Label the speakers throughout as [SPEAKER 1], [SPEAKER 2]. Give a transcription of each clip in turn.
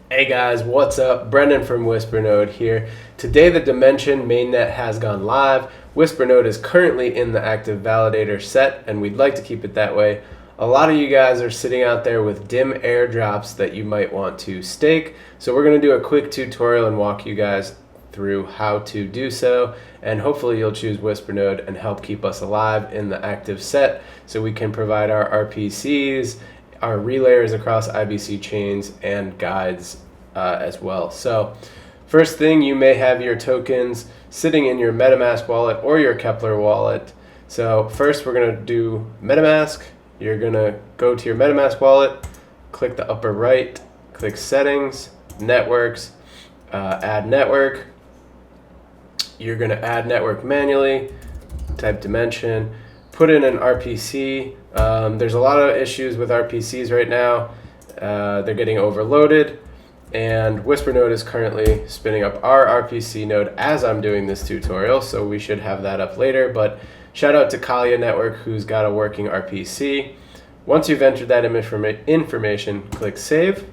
[SPEAKER 1] Hey guys, what's up? Brendan from Whispernode here. Today the Dymension mainnet has gone live. Whispernode is currently in the active validator set and we'd like to keep it that way. A lot of you guys are sitting out there with dim airdrops that you might want to stake. So we're going to do a quick tutorial and walk you guys through how to do so, and hopefully you'll choose Whispernode and help keep us alive in the active set so we can provide our RPCs, our relayers across IBC chains, and guides as well. So first thing, you may have your tokens sitting in your Metamask wallet or your Kepler wallet. So first we're going to do Metamask. You're going to go to your Metamask wallet, click the upper right, click settings, networks, add network. You're going to add network manually, type Dymension, put in an RPC. There's a lot of issues with RPCs right now. They're getting overloaded, and Whispernode is currently spinning up our RPC node as I'm doing this tutorial, so we should have that up later. But shout out to Kalia Network, who's got a working RPC. Once you've entered that information, click Save.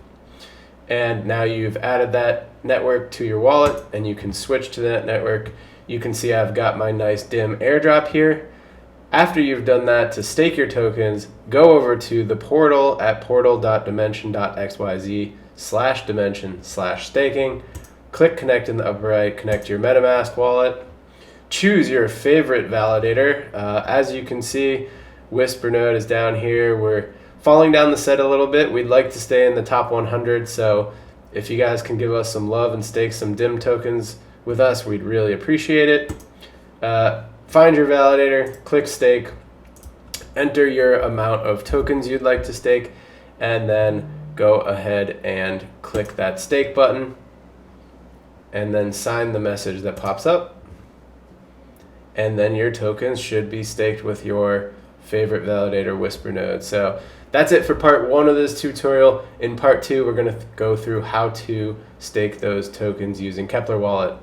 [SPEAKER 1] And now you've added that network to your wallet and you can switch to that network. You can see I've got my nice dim airdrop here. After you've done that, to stake your tokens, go over to the portal at portal.dymension.xyz/Dymension/staking. Click connect in the upper right, connect your MetaMask wallet. Choose your favorite validator. As you can see, Whispernode is down here. We're falling down the set a little bit. We'd like to stay in the top 100, so if you guys can give us some love and stake some DIM tokens with us, we'd really appreciate it. Find your validator, click stake, enter your amount of tokens you'd like to stake, and then go ahead and click that stake button, and then sign the message that pops up. And then your tokens should be staked with your favorite validator, Whispernode. So that's it for part one of this tutorial. In part two, we're going to go through how to stake those tokens using Kepler Wallet.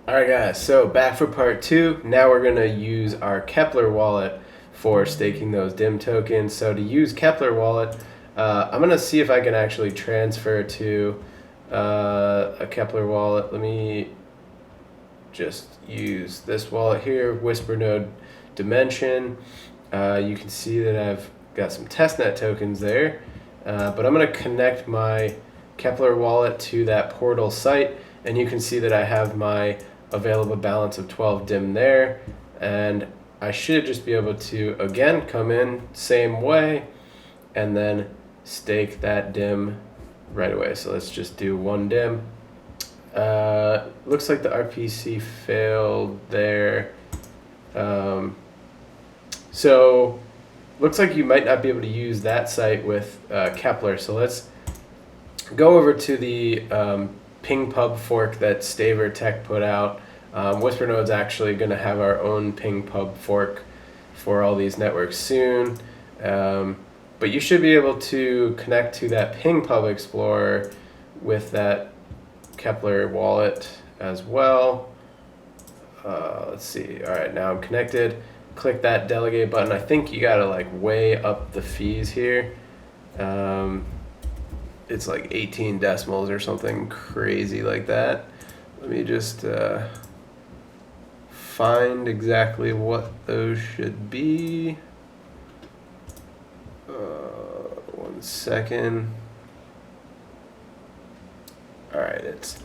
[SPEAKER 1] Alright guys, so back for part two. Now we're going to use our Kepler Wallet for staking those DIM tokens. So to use Kepler Wallet, I'm going to see if I can actually transfer to a Kepler Wallet. Let me just use this wallet here, Whispernode Dymension. You can see that I've got some testnet tokens there, but I'm going to connect my Kepler wallet to that portal site, and you can see that I have my available balance of 12 DIM there, and I should just be able to again come in same way and then stake that DIM right away. So let's just do one DIM. Looks like the RPC failed there. So looks like you might not be able to use that site with Kepler. So let's go over to the ping pub fork that Staver Tech put out. Whispernode's actually going to have our own ping pub fork for all these networks soon. But you should be able to connect to that ping pub explorer with that Kepler wallet as well. Let's see. All right, now I'm connected. Click that delegate button. I think you gotta like weigh up the fees here. It's like 18 decimals or something crazy like that. Let me just find exactly what those should be. 1 second. All right, it's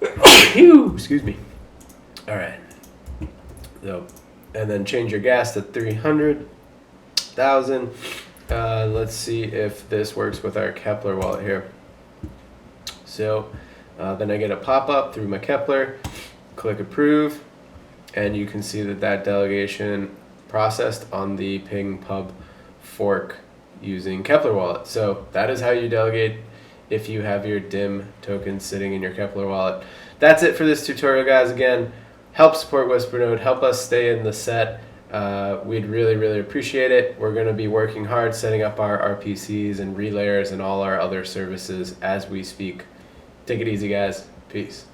[SPEAKER 1] excuse me. All right. So, and then change your gas to 300,000. Let's see if this works with our Kepler wallet here. So then I get a pop-up through my Kepler, click approve, and you can see that that delegation processed on the ping pub fork using Kepler wallet. So that is how you delegate if you have your DIM tokens sitting in your Kepler wallet. That's it for this tutorial, guys. Again, help support Whispernode, help us stay in the set. We'd really, really appreciate it. We're going to be working hard setting up our RPCs and relayers and all our other services as we speak. Take it easy, guys. Peace.